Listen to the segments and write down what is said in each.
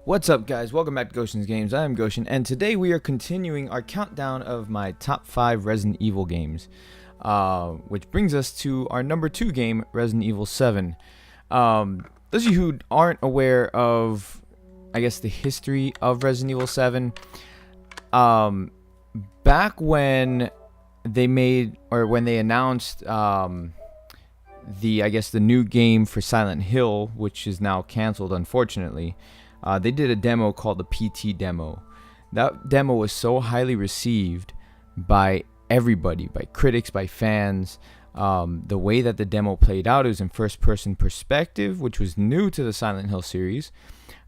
What's up, guys? Welcome back to Goshen's Games. I am Goshen, and today we are continuing our countdown of my top 5 Resident Evil games, which brings us to our number 2 game, Resident Evil 7. Those of you who aren't aware of, I guess, the history of Resident Evil 7, back when they made, or when they announced the new game for Silent Hill, which is now canceled, unfortunately. They did a demo called the PT demo. That demo was so highly received by everybody, by critics, by fans. The way that the demo played out, it was in first-person perspective, which was new to the Silent Hill series.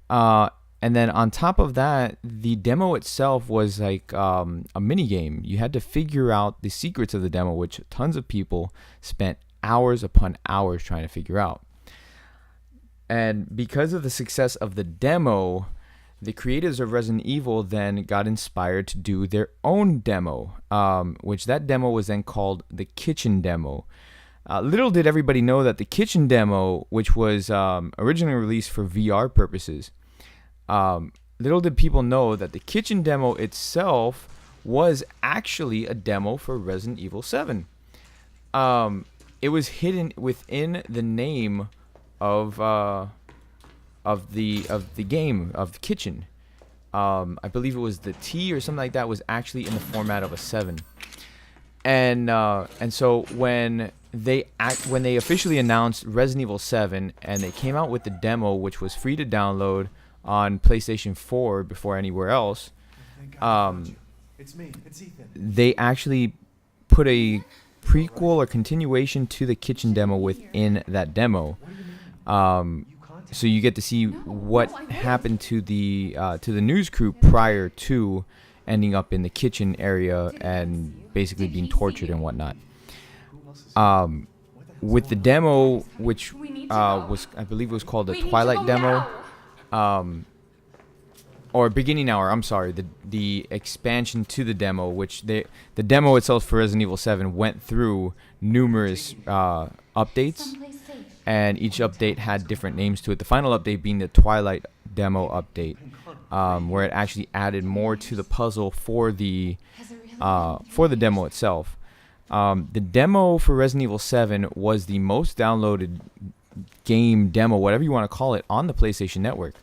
And then on top of that, the demo itself was like a mini game. You had to figure out the secrets of the demo, which tons of people spent hours upon hours trying to figure out. And because of the success of the demo, the creators of Resident Evil then got inspired to do their own demo, which that demo was then called the Kitchen Demo. Little did everybody know that the Kitchen Demo, which was originally released for VR purposes, little did people know that the Kitchen Demo itself was actually a demo for Resident Evil 7. It was hidden within the name of the game, of the kitchen. I believe it was the T or something like that was actually in the format of a 7. And so when they officially announced Resident Evil 7 and they came out with the demo, which was free to download on PlayStation 4 before anywhere else, It's me. It's Ethan. they actually put a prequel or continuation to the kitchen demo within that demo. So you get to see what happened to the news crew prior to ending up in the kitchen area and basically being tortured and whatnot. With the demo, which was, I believe it was called the Twilight demo, or Beginning Hour, I'm sorry, the expansion to the demo, which the demo itself for Resident Evil 7 went through numerous updates, and each update had different names to it. The final update being the Twilight demo update, where it actually added more to the puzzle for the demo itself. The demo for Resident Evil 7 was the most downloaded game demo, whatever you want to call it, on the PlayStation Network.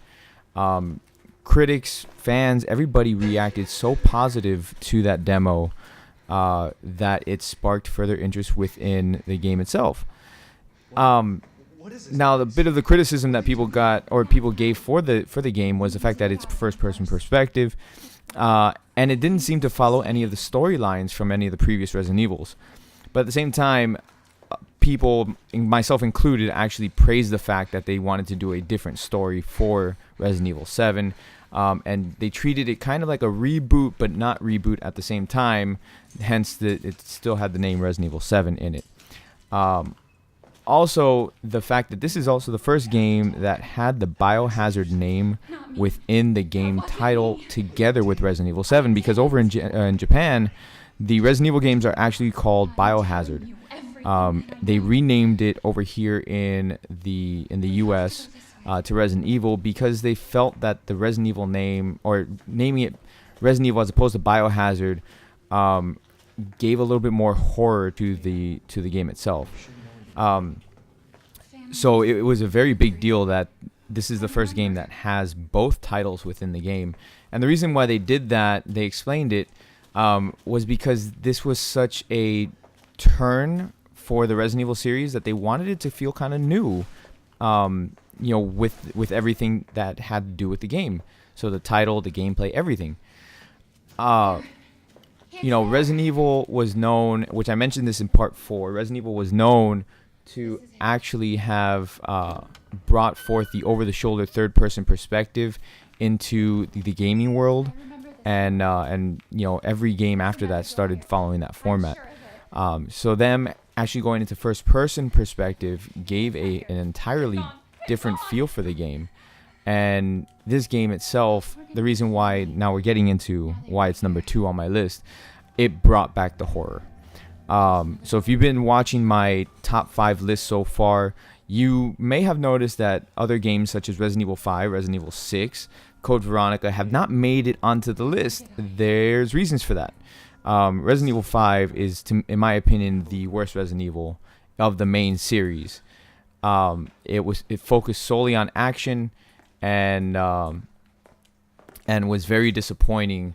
Critics, fans, everybody reacted so positive to that demo that it sparked further interest within the game itself. Now, the bit of the criticism that people gave for the game was the fact that it's first-person perspective, and it didn't seem to follow any of the storylines from any of the previous Resident Evils. But at the same time, people, myself included, actually praised the fact that they wanted to do a different story for Resident Evil 7, and they treated it kind of like a reboot, but not reboot at the same time. Hence, it still had the name Resident Evil 7 in it. Also, the fact that this is also the first game that had the Biohazard name within the game title together with Resident Evil 7, because over in Japan, the Resident Evil games are actually called Biohazard. They renamed it over here in the US to Resident Evil because they felt that the Resident Evil name, or naming it Resident Evil as opposed to Biohazard, gave a little bit more horror to the game itself. So it was a very big deal that this is the first game that has both titles within the game. And the reason why they did that, they explained it, was because this was such a turn for the Resident Evil series that they wanted it to feel kind of new, with everything that had to do with the game. So the title, the gameplay, everything. Resident Evil was known, which I mentioned this in part 4, Resident Evil was known to actually have brought forth the over-the-shoulder third-person perspective into the gaming world, and every game after that started following that format. So them actually going into first-person perspective gave an entirely different feel for the game. And this game itself, the reason why now we're getting into why it's number 2 on my list, it brought back the horror. So if you've been watching my top 5 list so far, You may have noticed that other games such as Resident Evil 5, Resident Evil 6, Code Veronica have not made it onto the list. There's reasons for that. Resident Evil 5 is, in my opinion, the worst Resident Evil of the main series. It focused solely on action, and was very disappointing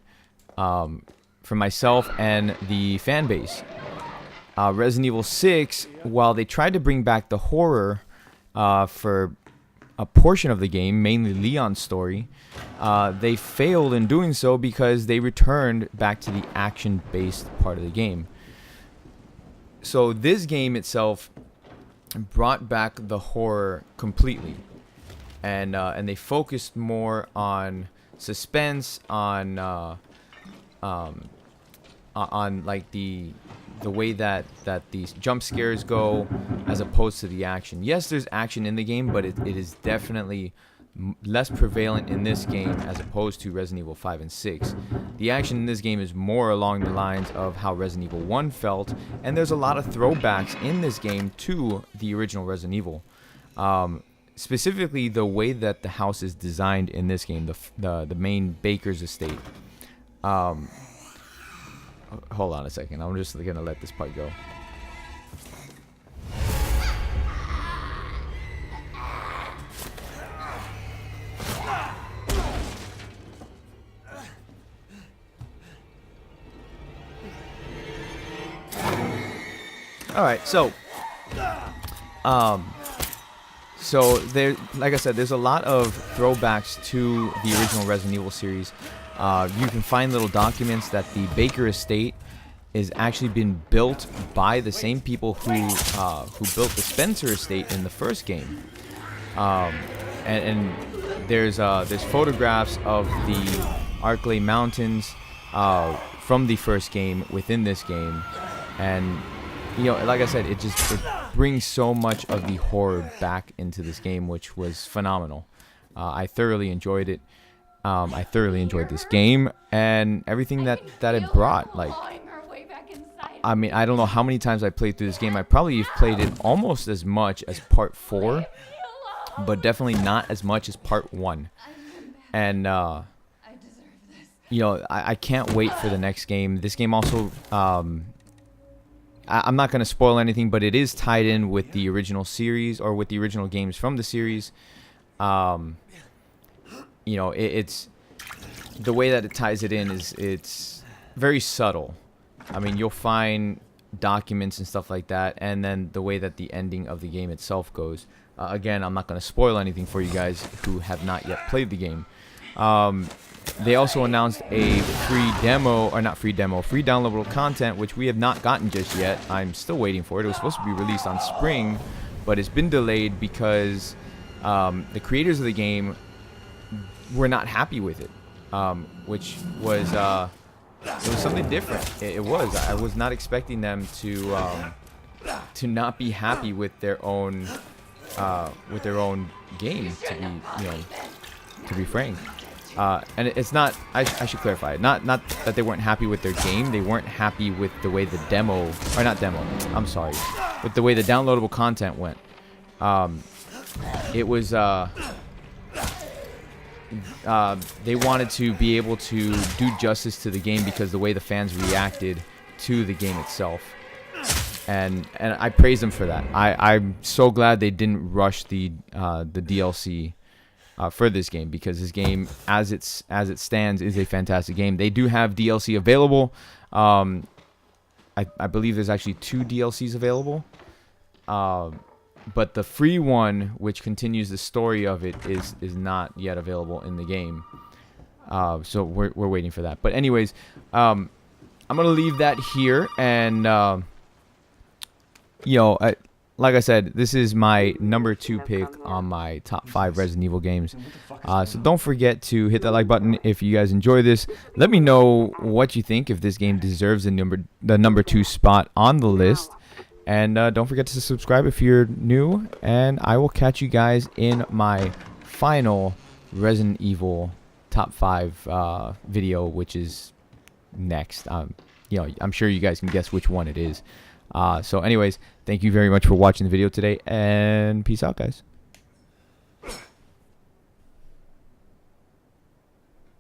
for myself and the fan base. Resident Evil 6, while they tried to bring back the horror for a portion of the game, mainly Leon's story, they failed in doing so because they returned back to the action-based part of the game. So this game itself brought back the horror completely, and they focused more on suspense, on like the way that these jump scares go, as opposed to the action. Yes, there's action in the game, but it is definitely less prevalent in this game as opposed to Resident Evil 5 and 6. The action in this game is more along the lines of how Resident Evil 1 felt, and there's a lot of throwbacks in this game to the original Resident Evil. Specifically, the way that the house is designed in this game, the main baker's estate. Hold on a second. I'm just gonna let this part go. All right, so there, like I said, there's a lot of throwbacks to the original Resident Evil series. You can find little documents that the Baker Estate is actually been built by the same people who built the Spencer Estate in the first game. And there's photographs of the Arklay Mountains from the first game within this game, and like I said, it brings so much of the horror back into this game, which was phenomenal. I thoroughly enjoyed it. I thoroughly enjoyed this game and everything that it brought. Like, I mean, I don't know how many times I played through this game. I probably have played it almost as much as Part 4, but definitely not as much as Part 1. And I can't wait for the next game. This game also, I'm not going to spoil anything, but it is tied in with the original series, or with the original games from the series. It's the way that it ties it in it's very subtle. I mean, you'll find documents and stuff like that, and then the way that the ending of the game itself goes. Again, I'm not going to spoil anything for you guys who have not yet played the game. They also announced a free downloadable content, which we have not gotten just yet. I'm still waiting for it. It was supposed to be released on spring, but it's been delayed because the creators of the game were not happy with it, which was something different. It was. I was not expecting them to not be happy with their own game. To be frank. And it's not. I should clarify. Not that they weren't happy with their game. They weren't happy with the way the I'm sorry. With the way the downloadable content went. It was. They wanted to be able to do justice to the game because the way the fans reacted to the game itself. And I praise them for that. I'm so glad they didn't rush the DLC. For this game, because this game, as it stands, is a fantastic game. They do have DLC available. I believe there's actually 2 DLCs available. But the free one, which continues the story of it, is not yet available in the game. So we're waiting for that. But anyways, I'm gonna leave that here, and like I said, this is my number 2 pick on my top 5 Resident Evil games. So don't forget to hit that like button if you guys enjoy this. Let me know what you think, if this game deserves the number 2 spot on the list. And don't forget to subscribe if you're new. And I will catch you guys in my final Resident Evil top 5 video, which is next. I'm sure you guys can guess which one it is. So anyways, thank you very much for watching the video today, and peace out, guys.